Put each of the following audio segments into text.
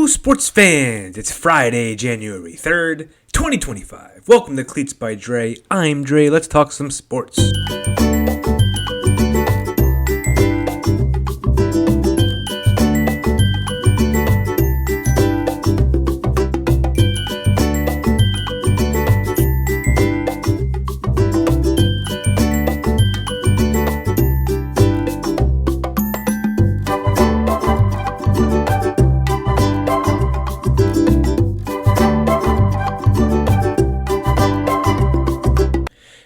Hello, sports fans! It's Friday, January 3rd, 2025. Welcome to Cleats by Dre. I'm Dre. Let's talk some sports.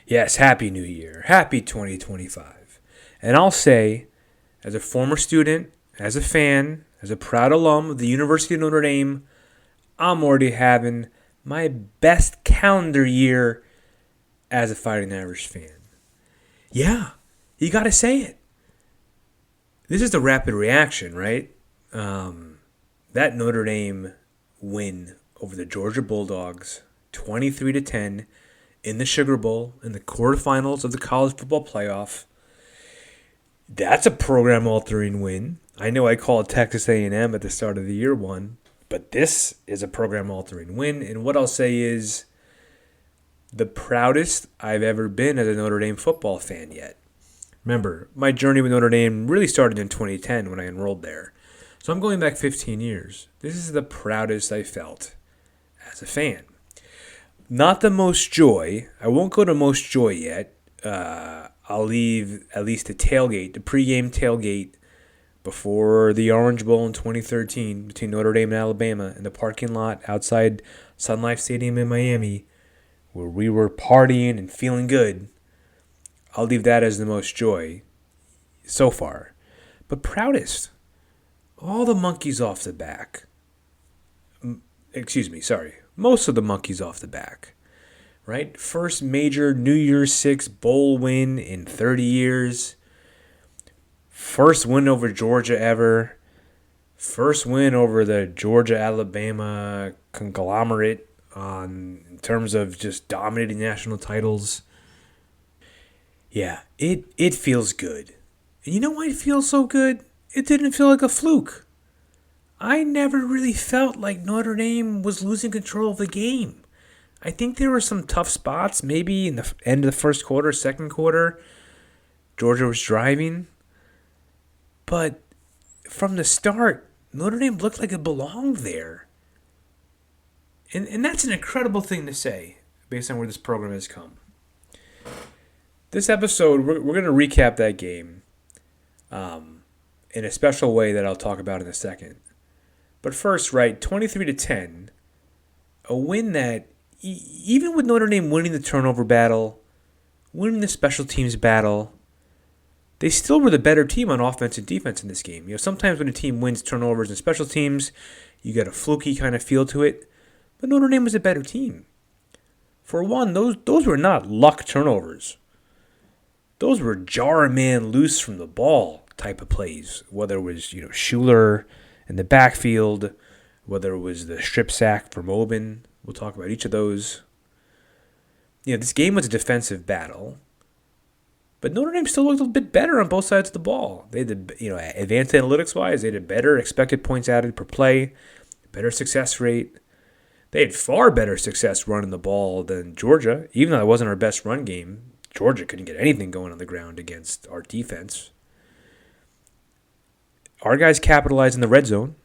Yes, Happy New Year. Happy 2025. And I'll say, as a former student, as a fan, as a proud alum of the University of Notre Dame, I'm already having my best calendar year as a Fighting Irish fan. Yeah, you gotta say it. This is the rapid reaction, right? That Notre Dame win over the Georgia Bulldogs, 23-10, in the Sugar Bowl, in the quarterfinals of the college football playoff. That's a program-altering win. I know I called Texas A&M at the start of the year one, but this is a program-altering win. And what I'll say is the proudest I've ever been as a Notre Dame football fan yet. Remember, my journey with Notre Dame really started in 2010 when I enrolled there. So I'm going back 15 years. This is the proudest I felt as a fan. Not the most joy. I won't go to most joy yet. I'll leave at least the tailgate, the pregame tailgate before the Orange Bowl in 2013 between Notre Dame and Alabama in the parking lot outside Sun Life Stadium in Miami where we were partying and feeling good. I'll leave that as the most joy so far. But proudest, all the monkeys off the back. Most of the monkeys off the back, right? First major New Year's Six bowl win in 30 years. First win over Georgia ever. First win over the Georgia-Alabama conglomerate in terms of just dominating national titles. Yeah, it feels good. And you know why it feels so good? It didn't feel like a fluke. I never really felt like Notre Dame was losing control of the game. I think there were some tough spots, maybe in the end of the first quarter, second quarter. Georgia was driving. But from the start, Notre Dame looked like it belonged there. And that's an incredible thing to say, based on where this program has come. This episode, we're going to recap that game in a special way that I'll talk about in a second. But first, right, 23-10, a win that, even with Notre Dame winning the turnover battle, winning the special teams battle, they still were the better team on offense and defense in this game. You know, sometimes when a team wins turnovers and special teams, you get a fluky kind of feel to it. But Notre Dame was a better team. For one, those were not luck turnovers. Those were jar a man loose from the ball type of plays, whether it was, Schuler in the backfield, whether it was the strip sack from Oben. We'll talk about each of those. This game was a defensive battle, but Notre Dame still looked a bit better on both sides of the ball. They had, advanced analytics-wise, they had a better expected points added per play, better success rate. They had far better success running the ball than Georgia, even though that wasn't our best run game. Georgia couldn't get anything going on the ground against our defense. Our guys capitalized in the red zone,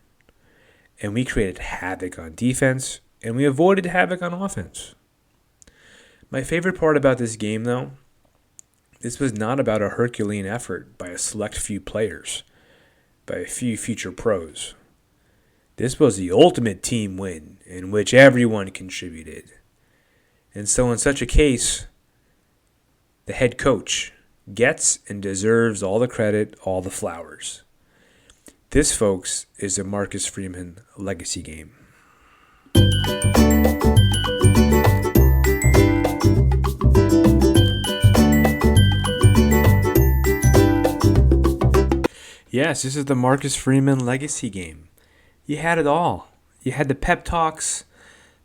and we created havoc on defense, and we avoided havoc on offense. My favorite part about this game, though, this was not about a Herculean effort by a select few players, by a few future pros. This was the ultimate team win in which everyone contributed. And so in such a case, the head coach gets and deserves all the credit, all the flowers. This, folks, is the Marcus Freeman legacy game. Yes, this is the Marcus Freeman legacy game. You had it all. You had the pep talks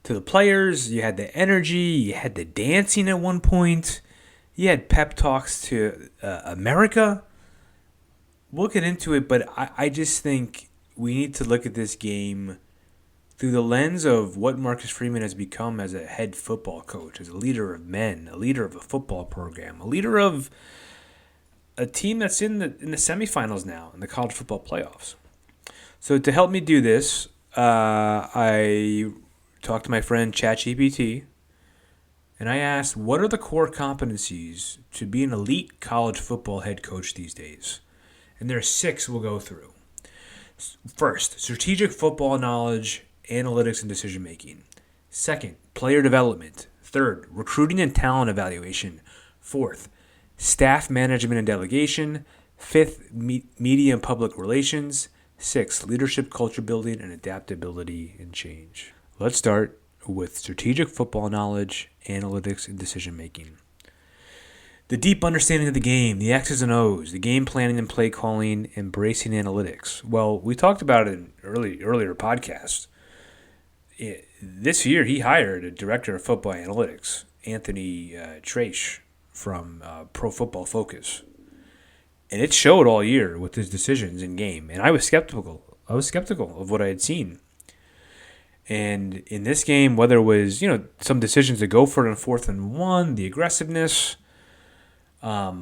to the players. You had the energy. You had the dancing at one point. You had pep talks to America. We'll get into it, but I just think we need to look at this game through the lens of what Marcus Freeman has become as a head football coach, as a leader of men, a leader of a football program, a leader of a team that's in the semifinals now in the college football playoffs. So to help me do this, I talked to my friend ChatGPT, and I asked, what are the core competencies to be an elite college football head coach these days? And there are 6 we'll go through. First, strategic football knowledge, analytics, and decision making. Second, player development. Third, recruiting and talent evaluation. Fourth, staff management and delegation. Fifth, media and public relations. Sixth, leadership, culture building, and adaptability and change. Let's start with strategic football knowledge, analytics, and decision making. The deep understanding of the game, the X's and O's, the game planning and play calling, embracing analytics. Well, we talked about it in earlier podcasts. This year, he hired a director of football analytics, Anthony Trache from Pro Football Focus. And it showed all year with his decisions in game. And I was skeptical. Of what I had seen. And in this game, whether it was, some decisions to go for it on 4th and 1, the aggressiveness, I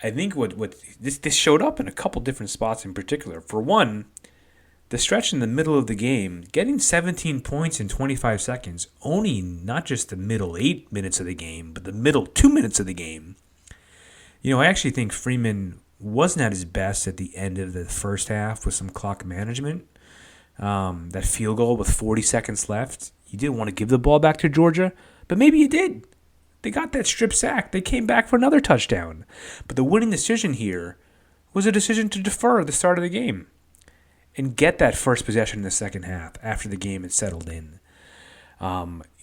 think what this showed up in a couple different spots in particular. For one, the stretch in the middle of the game, getting 17 points in 25 seconds, owning not just the middle 8 minutes of the game, but the middle 2 minutes of the game. I actually think Freeman wasn't at his best at the end of the first half with some clock management. That field goal with 40 seconds left, you didn't want to give the ball back to Georgia, but maybe you did. They got that strip sack. They came back for another touchdown. But the winning decision here was a decision to defer the start of the game and get that first possession in the second half after the game had settled in.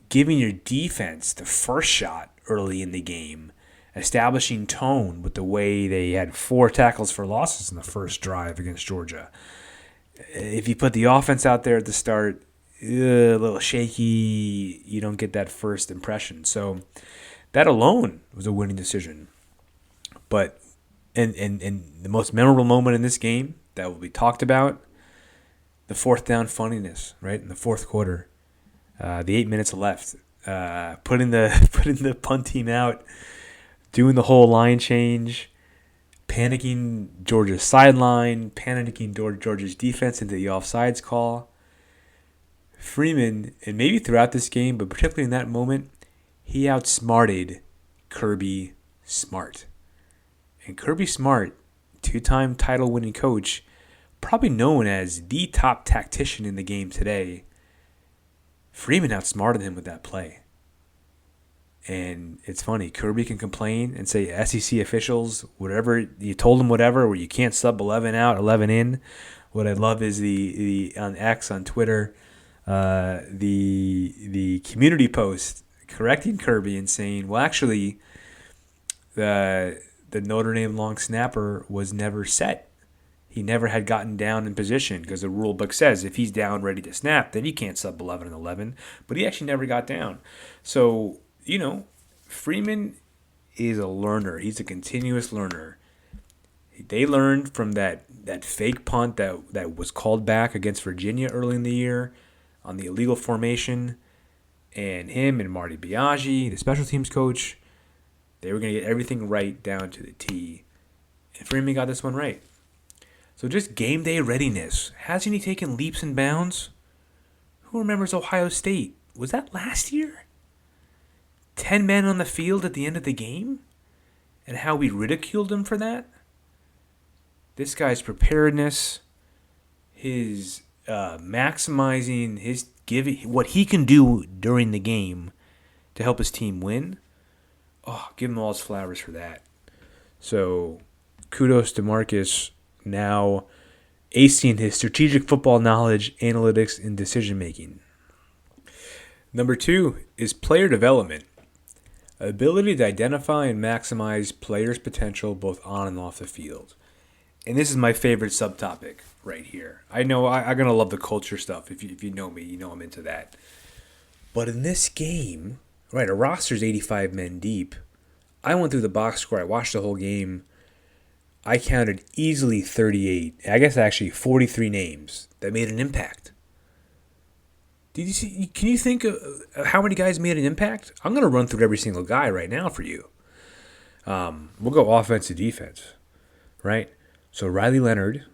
Giving your defense the first shot early in the game, establishing tone with the way they had 4 tackles for losses in the first drive against Georgia. If you put the offense out there at the start, a little shaky, you don't get that first impression. So that alone was a winning decision. But and the most memorable moment in this game that will be talked about, the 4th down funniness, right, in the 4th quarter. The 8 minutes left. Putting the punt team out, doing the whole line change, panicking Georgia's sideline, panicking Georgia's defense into the offsides call. Freeman, and maybe throughout this game, but particularly in that moment, he outsmarted Kirby Smart. And Kirby Smart, 2-time title-winning coach, probably known as the top tactician in the game today, Freeman outsmarted him with that play. And it's funny, Kirby can complain and say SEC officials, whatever, you told them whatever, where you can't sub 11 out, 11 in. What I love is the on X, on Twitter, the community post correcting Kirby and saying, well, actually, the Notre Dame long snapper was never set. He never had gotten down in position because the rule book says if he's down ready to snap, then he can't sub 11 and 11. But he actually never got down. So, Freeman is a learner. He's a continuous learner. They learned from that fake punt that was called back against Virginia early in the year on the illegal formation. And him and Marty Biaggi, the special teams coach, they were going to get everything right down to the T. And Freeman got this one right. So just game day readiness. Hasn't he taken leaps and bounds? Who remembers Ohio State? Was that last year? 10 men on the field at the end of the game? And how we ridiculed him for that? This guy's preparedness, his maximizing his giving, what he can do during the game to help his team win. Oh, give him all his flowers for that. So, kudos to Marcus, now acing his strategic football knowledge, analytics, and decision making. Number 2 is player development. Ability to identify and maximize players' potential both on and off the field. And this is my favorite subtopic right here. I know I'm going to love the culture stuff. If you know me, you know I'm into that. But in this game, right, a roster's 85 men deep. I went through the box score. I watched the whole game. I counted easily 38, I guess actually 43 names that made an impact. Did you see? Can you think of how many guys made an impact? I'm going to run through every single guy right now for you. We'll go offense to defense, right? So Riley Leonard,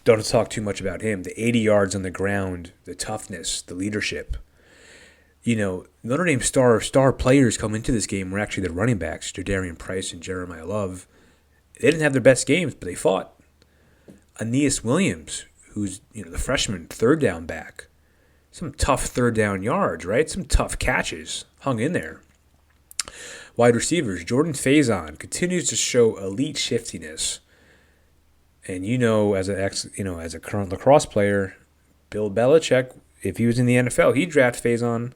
don't talk too much about him. The 80 yards on the ground, the toughness, the leadership. Notre Dame star players come into this game were actually the running backs, Jadarian Price and Jeremiah Love. They didn't have their best games, but they fought. Aeneas Williams, who's the freshman third down back, some tough third down yards, right? Some tough catches, hung in there. Wide receivers, Jordan Faison continues to show elite shiftiness. And as a current lacrosse player, Bill Belichick, if he was in the NFL, he'd draft Faison.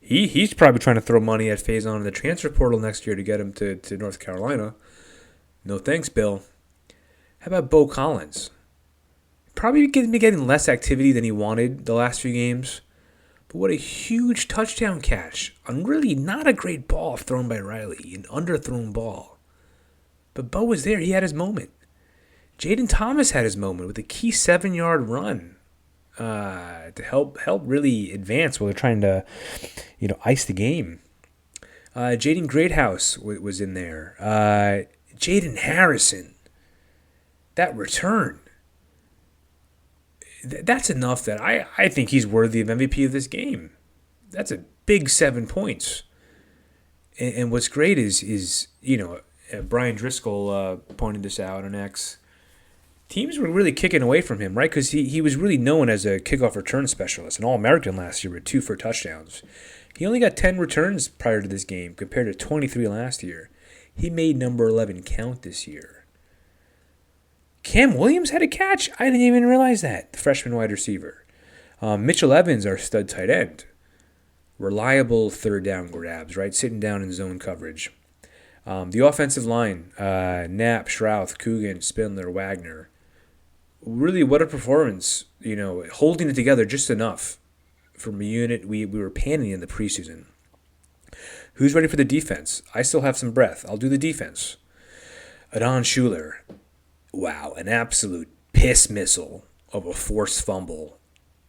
He's probably trying to throw money at Faison in the transfer portal next year to get him to North Carolina. No thanks, Bill. How about Bo Collins? Probably getting less activity than he wanted the last few games. But what a huge touchdown catch on really not a great ball thrown by Riley, an underthrown ball. But Bo was there. He had his moment. Jaden Thomas had his moment with a key 7-yard run to help really advance while they're trying to, ice the game. Jaden Greathouse was in there. Jaden Harrison, that return. That's enough that I think he's worthy of MVP of this game. That's a big 7 points. And what's great is Brian Driscoll pointed this out on X. Teams were really kicking away from him, right? Because he was really known as a kickoff return specialist, an All-American last year with 2 for touchdowns. He only got 10 returns prior to this game compared to 23 last year. He made number 11 count this year. Cam Williams had a catch? I didn't even realize that. The freshman wide receiver. Mitchell Evans, our stud tight end. Reliable third down grabs, right? Sitting down in zone coverage. The offensive line, Knapp, Schrouth, Coogan, Spindler, Wagner. Really, what a performance. Holding it together just enough from a unit we were panning in the preseason. Who's ready for the defense? I still have some breath. I'll do the defense. Adon Schuler. Wow, an absolute piss missile of a forced fumble.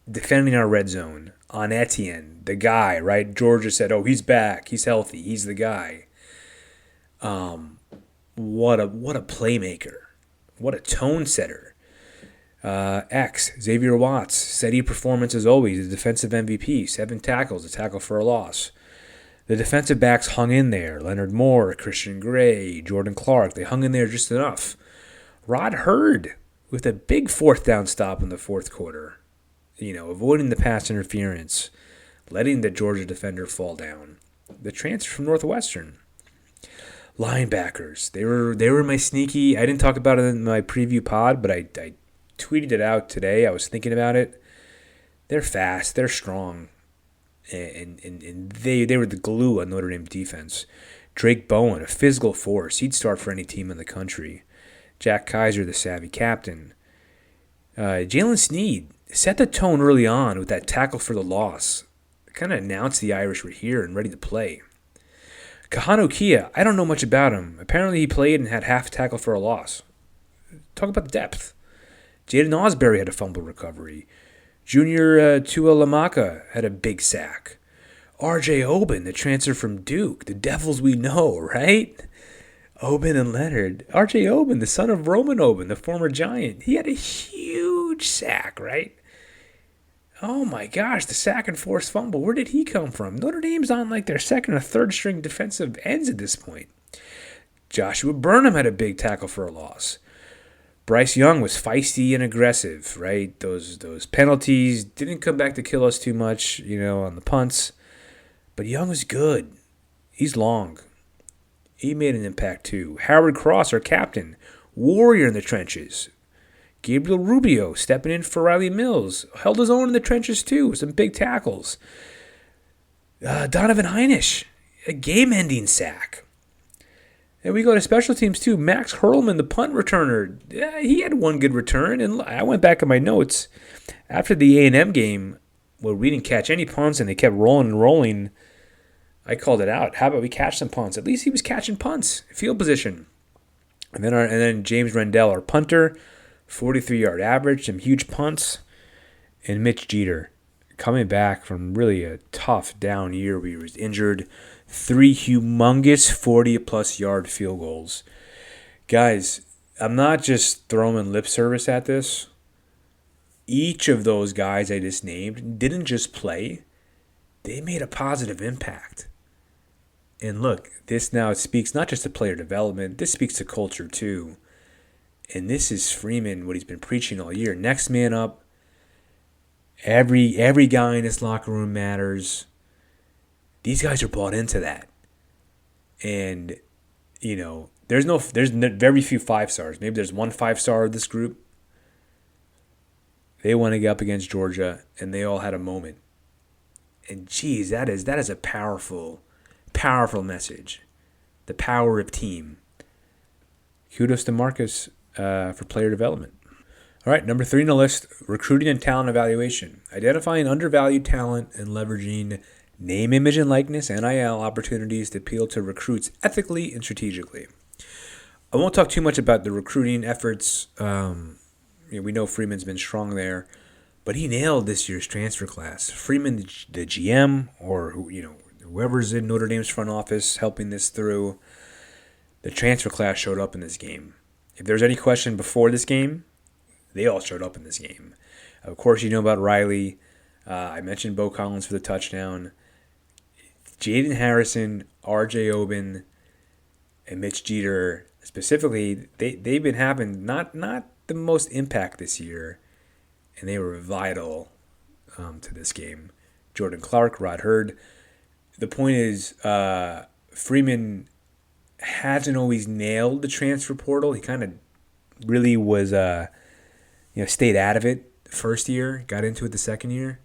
Defending our red zone. On Etienne, the guy, right? Georgia said, he's back. He's healthy. He's the guy. What a playmaker. What a tone setter. Xavier Watts, steady performance as always, the defensive MVP, 7 tackles, a tackle for a loss. The defensive backs hung in there. Leonard Moore, Christian Gray, Jordan Clark, they hung in there just enough. Rod Hurd with a big 4th down stop in the 4th quarter. Avoiding the pass interference, letting the Georgia defender fall down. The transfer from Northwestern. Linebackers, they were my sneaky. I didn't talk about it in my preview pod, but I tweeted it out today. I was thinking about it. They're fast. They're strong. And they were the glue on Notre Dame defense. Drake Bowen, a physical force. He'd start for any team in the country. Jack Kaiser, the savvy captain. Jalen Sneed set the tone early on with that tackle for the loss. Kind of announced the Irish were here and ready to play. Kahano Kia, I don't know much about him. Apparently he played and had half a tackle for a loss. Talk about the depth. Jaden Osbury had a fumble recovery. Junior Tua Lamaka had a big sack. R.J. Oben, the transfer from Duke. The Devils we know, right? Oben and Leonard. R.J. Oben, the son of Roman Oben, the former Giant. He had a huge sack, right? Oh my gosh, the sack and forced fumble. Where did he come from? Notre Dame's on like their second or third string defensive ends at this point. Joshua Burnham had a big tackle for a loss. Bryce Young was feisty and aggressive, right? Those penalties didn't come back to kill us too much, on the punts. But Young was good. He's long. He made an impact too. Howard Cross, our captain, warrior in the trenches. Gabriel Rubio stepping in for Riley Mills. Held his own in the trenches too. Some big tackles. Donovan Heinisch, a game-ending sack. And we go to special teams too. Max Hurlman, the punt returner. He had one good return. And I went back in my notes. After the A&M game, where we didn't catch any punts and they kept rolling and rolling, I called it out. How about we catch some punts? At least he was catching punts, field position. And then James Rendell, our punter, 43-yard average, some huge punts. And Mitch Jeter, coming back from really a tough down year where he was injured. 3 humongous 40-plus yard field goals. Guys, I'm not just throwing lip service at this. Each of those guys I just named didn't just play. They made a positive impact. And look, this now speaks not just to player development, this speaks to culture too. And this is Freeman, what he's been preaching all year. Next man up. Every guy in this locker room matters. These guys are bought into that. And, there's very few 5-stars. Maybe there's one 5-star of this group. They want to get up against Georgia, and they all had a moment. And geez, that is a powerful, powerful message. The power of team. Kudos to Marcus for player development. All right, number 3 on the list, recruiting and talent evaluation. Identifying undervalued talent and leveraging name, image, and likeness, NIL, opportunities to appeal to recruits ethically and strategically. I won't talk too much about the recruiting efforts. We know Freeman's been strong there, but he nailed this year's transfer class. Freeman, the GM, or whoever's in Notre Dame's front office helping this through, the transfer class showed up in this game. If there's any question before this game, they all showed up in this game. Of course, you know about Riley. I mentioned Bo Collins for the touchdown. Jaden Harrison, R.J. Oben, and Mitch Jeter, specifically, they've been having not the most impact this year, and they were vital to this game. Jordan Clark, Rod Hurd. The point is, Freeman hasn't always nailed the transfer portal. He kind of really was, stayed out of it the first year, got into it the second year.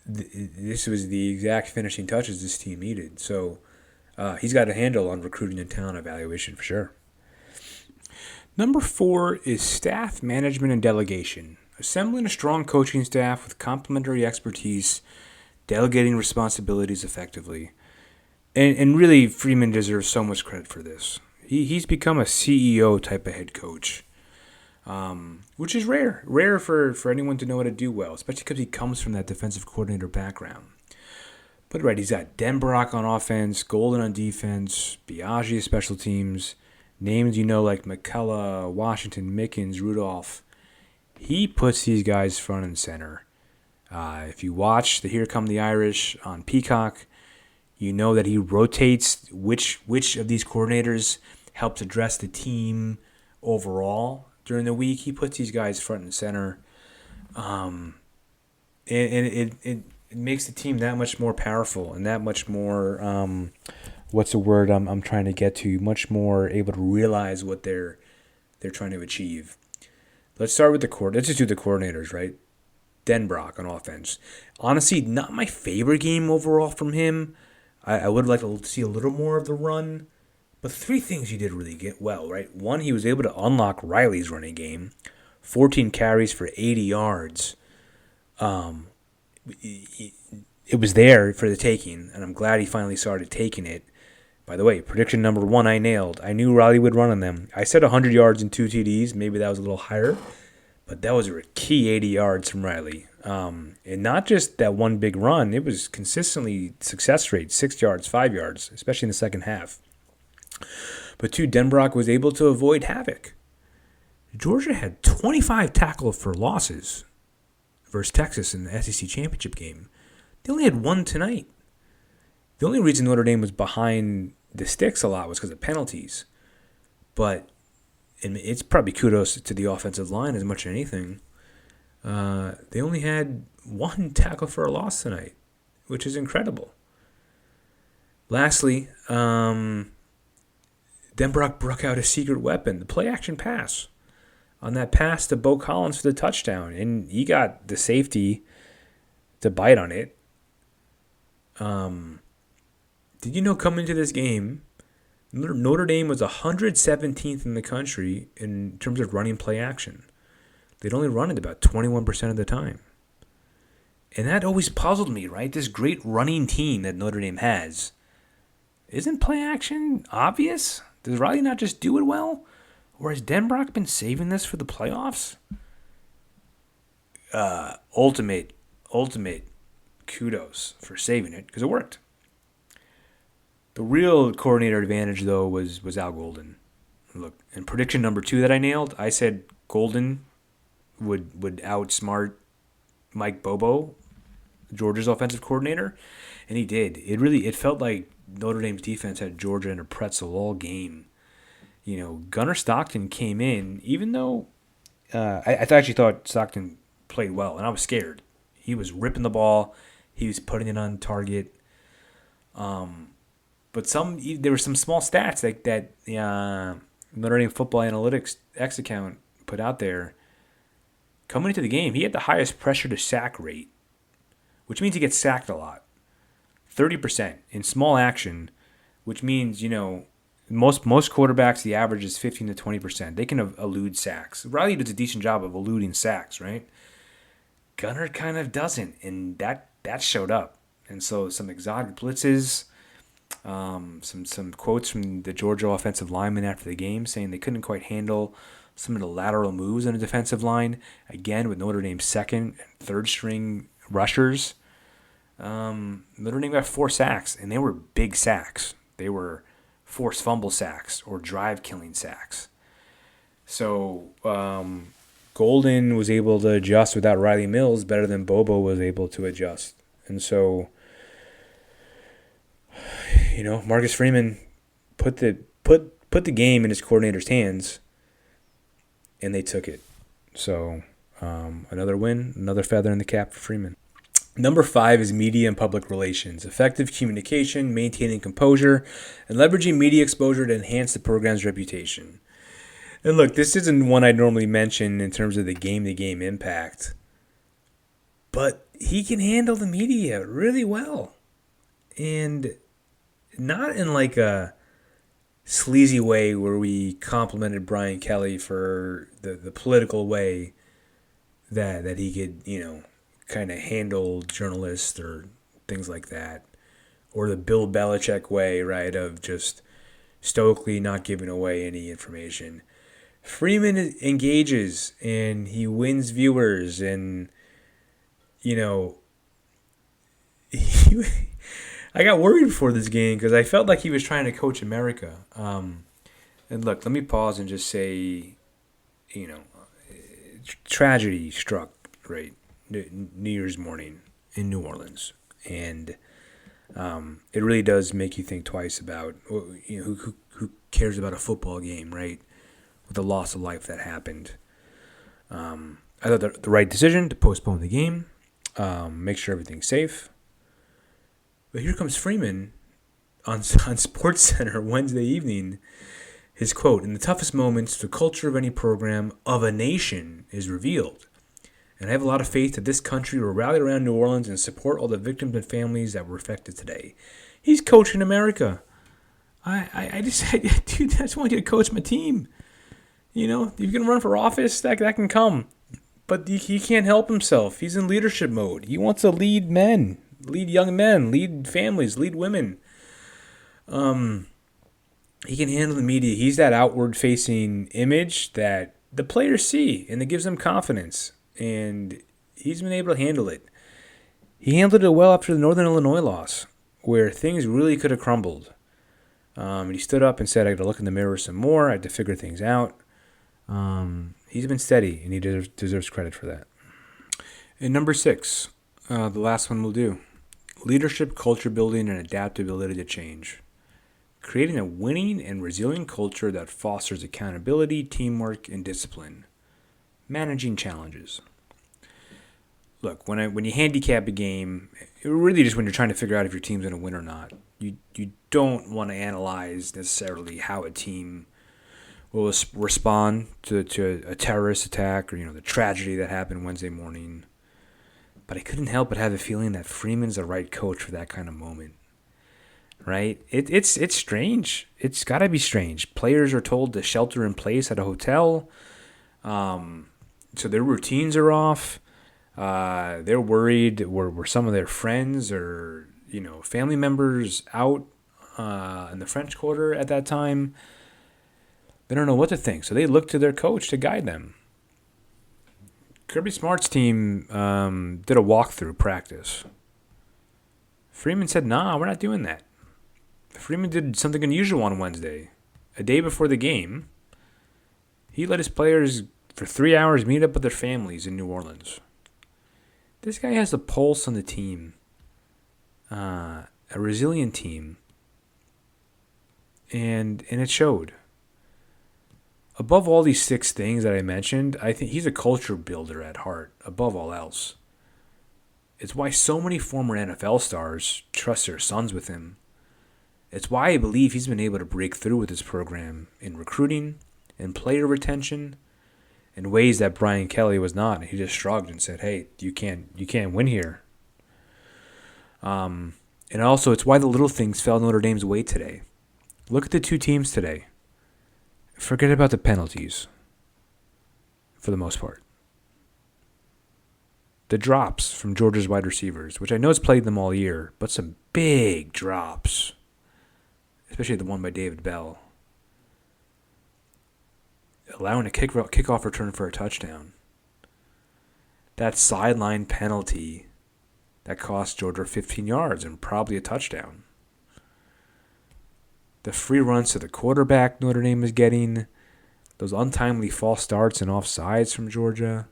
This was the exact finishing touches this team needed. So he's got a handle on recruiting and talent evaluation for sure. Number 4 is staff management and delegation. Assembling a strong coaching staff with complementary expertise, delegating responsibilities effectively. And really, Freeman deserves so much credit for this. He's become a CEO type of head coach, which is rare. Rare for anyone to know how to do well, especially because he comes from that defensive coordinator background. But right, he's got Denbrock on offense, Golden on defense, Biaggi special teams, names like McCullough, Washington, Mickens, Rudolph. He puts these guys front and center. If you watch the Here Come the Irish on Peacock, you know that he rotates which of these coordinators helps address the team overall during the week. He puts these guys front and center. And it makes the team that much more powerful and that much more, what's the word I'm trying to get to, much more able to realize what they're trying to achieve. Let's start with let's just do the coordinators, right? Denbrock on offense. Honestly, not my favorite game overall from him. I would like to see a little more of the run. But 3 things he did really get well, right? 1, he was able to unlock Riley's running game. 14 carries for 80 yards. It was there for the taking, and I'm glad he finally started taking it. By the way, prediction number 1 I nailed. I knew Riley would run on them. I said 100 yards and 2 TDs. Maybe that was a little higher. But that was a key 80 yards from Riley. And not just that one big run. It was consistently success rate, 6 yards, 5 yards, especially in the second half. But 2, Denbrock was able to avoid havoc. Georgia had 25 tackle for losses versus Texas in the SEC championship game. They only had 1 tonight. The only reason Notre Dame was behind the sticks a lot was because of penalties. But and it's probably kudos to the offensive line as much as anything. They only had 1 tackle for a loss tonight, which is incredible. Lastly, Denbrock broke out a secret weapon, the play-action pass. On that pass to Bo Collins for the touchdown, and he got the safety to bite on it. Did you know coming into this game, Notre Dame was 117th in the country in terms of running play action. They'd only run it about 21% of the time. And that always puzzled me, right? This great running team that Notre Dame has. Isn't play action obvious? Does Riley not just do it well? Or has Denbrock been saving this for the playoffs? Ultimate ultimate kudos for saving it because it worked. The real coordinator advantage, though, was Al Golden. Look, in prediction number 2 that I nailed, I said Golden would outsmart Mike Bobo, Georgia's offensive coordinator, and he did. It felt like Notre Dame's defense had Georgia in a pretzel all game. Gunnar Stockton came in, even though I actually thought Stockton played well, and I was scared. He was ripping the ball. He was putting it on target. But there were some small stats like that Notre Dame Football Analytics X account put out there. Coming into the game, he had the highest pressure to sack rate, which means he gets sacked a lot. 30% in small action, which means, most quarterbacks, the average is 15 to 20%. They can elude sacks. Riley does a decent job of eluding sacks, right? Gunnar kind of doesn't, and that showed up. And so some exotic blitzes, some quotes from the Georgia offensive lineman after the game saying they couldn't quite handle some of the lateral moves on the defensive line. Again, with Notre Dame's second and third string rushers, Notre Dame got 4 sacks, and they were big sacks. They were forced fumble sacks or drive-killing sacks. So Golden was able to adjust without Riley Mills better than Bobo was able to adjust. And so, Marcus Freeman put the game in his coordinator's hands, and they took it. So another win, another feather in the cap for Freeman. Number 5 is media and public relations. Effective communication, maintaining composure, and leveraging media exposure to enhance the program's reputation. And look, this isn't one I'd normally mention in terms of the game-to-game impact, but he can handle the media really well. And not in like a sleazy way where we complimented Brian Kelly for the political way that he could, kind of handle journalists or things like that. Or the Bill Belichick way, right, of just stoically not giving away any information. Freeman engages and he wins viewers, and I got worried before this game because I felt like he was trying to coach America. And look, let me pause and just say, tragedy struck, right, New Year's morning in New Orleans, and it really does make you think twice about who cares about a football game, right? With the loss of life that happened. I thought the right decision to postpone the game, make sure everything's safe. But here comes Freeman on SportsCenter Wednesday evening. His quote, "In the toughest moments, the culture of any program, of a nation, is revealed. And I have a lot of faith that this country will rally around New Orleans and support all the victims and families that were affected today." He's coaching America. I just want you to coach my team. If you can run for office, that can come. But he can't help himself. He's in leadership mode. He wants to lead men, lead young men, lead families, lead women. He can handle the media. He's that outward-facing image that the players see, and it gives them confidence. And he's been able to handle it. He handled it well after the Northern Illinois loss, where things really could have crumbled. He stood up and said, "I got to look in the mirror some more. I had to figure things out." He's been steady, and he deserves credit for that. And number 6, the last one we'll do. Leadership, culture building, and adaptability to change. Creating a winning and resilient culture that fosters accountability, teamwork, and discipline. Managing challenges. Look, when you handicap a game, really just when you're trying to figure out if your team's going to win or not, you don't want to analyze necessarily how a team will respond to a terrorist attack or the tragedy that happened Wednesday morning. But I couldn't help but have a feeling that Freeman's the right coach for that kind of moment. Right? It's strange. It's got to be strange. Players are told to shelter in place at a hotel. So their routines are off. They're worried. Were some of their friends or family members out in the French Quarter at that time? They don't know what to think, so they look to their coach to guide them. Kirby Smart's team did a walkthrough practice. Freeman said, nah, we're not doing that. Freeman did something unusual on Wednesday. A day before the game, he let his players, for 3 hours, meet up with their families in New Orleans. This guy has the pulse on the team, a resilient team, and it showed. Above all these 6 things that I mentioned, I think he's a culture builder at heart, above all else. It's why so many former NFL stars trust their sons with him. It's why I believe he's been able to break through with his program in recruiting and player retention in ways that Brian Kelly was not. He just shrugged and said, hey, you can't win here. And also, it's why the little things fell Notre Dame's way today. Look at the 2 teams today. Forget about the penalties, for the most part. The drops from Georgia's wide receivers, which I know has plagued them all year, but some big drops, especially the one by David Bell. Allowing a kickoff return for a touchdown. That sideline penalty that cost Georgia 15 yards and probably a touchdown. The free runs to the quarterback Notre Dame is getting, those untimely false starts and offsides from Georgia.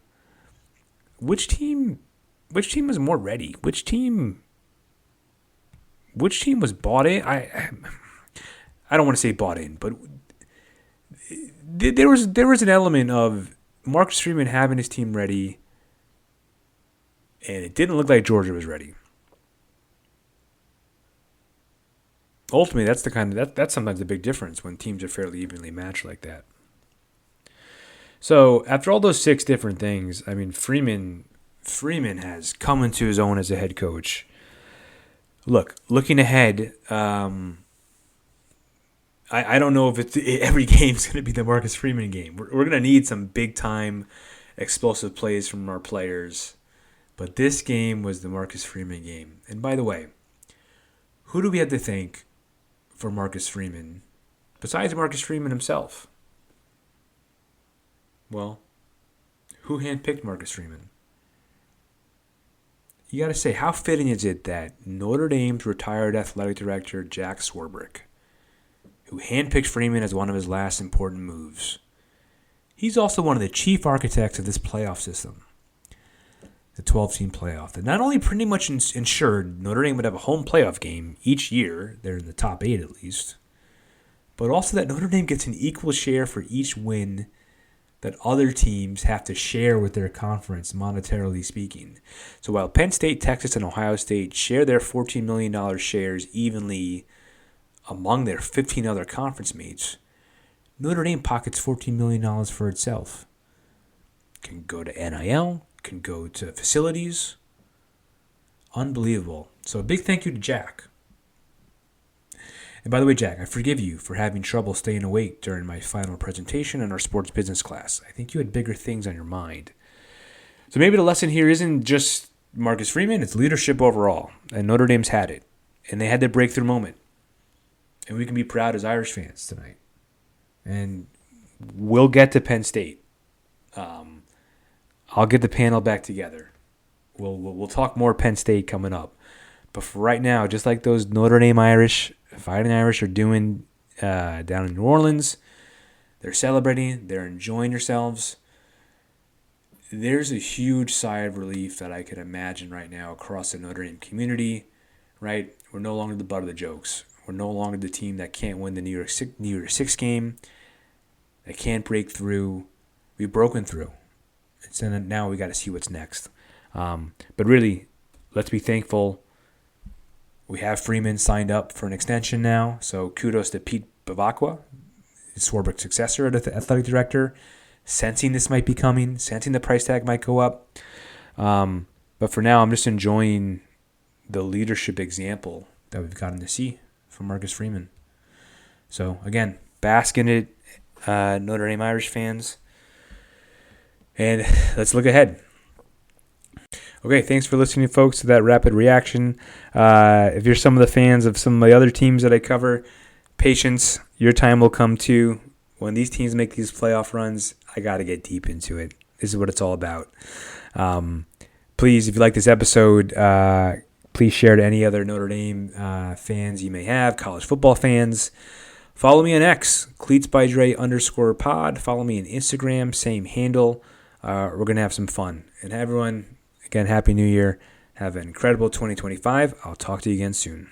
Which team was more ready? Which team was bought in? I don't want to say bought in, but there was an element of Marcus Freeman having his team ready, and it didn't look like Georgia was ready. Ultimately, that's sometimes the big difference when teams are fairly evenly matched like that. So after all those 6 different things, I mean, Freeman has come into his own as a head coach. Looking ahead, I don't know if every game's going to be the Marcus Freeman game. We're going to need some big-time explosive plays from our players. But this game was the Marcus Freeman game. And by the way, who do we have to thank for Marcus Freeman besides Marcus Freeman himself? Well, who handpicked Marcus Freeman? You got to say, how fitting is it that Notre Dame's retired athletic director, Jack Swarbrick, who handpicked Freeman as one of his last important moves, he's also one of the chief architects of this playoff system, the 12-team playoff, that not only pretty much ensured Notre Dame would have a home playoff game each year, they're in the top 8 at least, but also that Notre Dame gets an equal share for each win that other teams have to share with their conference, monetarily speaking. So while Penn State, Texas, and Ohio State share their $14 million shares evenly among their 15 other conference mates, Notre Dame pockets $14 million for itself. Can go to NIL, can go to facilities. Unbelievable. So a big thank you to Jack. And by the way, Jack, I forgive you for having trouble staying awake during my final presentation in our sports business class. I think you had bigger things on your mind. So maybe the lesson here isn't just Marcus Freeman, it's leadership overall. And Notre Dame's had it. And they had their breakthrough moment. And we can be proud as Irish fans tonight. And we'll get to Penn State. I'll get the panel back together. We'll talk more Penn State coming up. But for right now, just like those Notre Dame Fighting Irish are doing down in New Orleans, they're celebrating, they're enjoying themselves. There's a huge sigh of relief that I can imagine right now across the Notre Dame community, right? We're no longer the butt of the jokes. We're no longer the team that can't win the New Year's Six game, that can't break through. We've broken through. So now we got to see what's next. But really, let's be thankful. We have Freeman signed up for an extension now, so kudos to Pete Bavacqua, Swarbrick's successor as athletic director, sensing this might be coming, sensing the price tag might go up. But for now, I'm just enjoying the leadership example that we've gotten to see from Marcus Freeman. So again, bask in it, Notre Dame Irish fans. And let's look ahead. Okay, thanks for listening, folks, to that rapid reaction. If you're some of the fans of some of the other teams that I cover, patience, your time will come too. When these teams make these playoff runs, I got to get deep into it. This is what it's all about. Please, if you like this episode, please share to any other Notre Dame fans you may have, college football fans. Follow me on X, cleatsbydre_pod. Follow me on Instagram, same handle. We're going to have some fun. And everyone, again, Happy New Year. Have an incredible 2025. I'll talk to you again soon.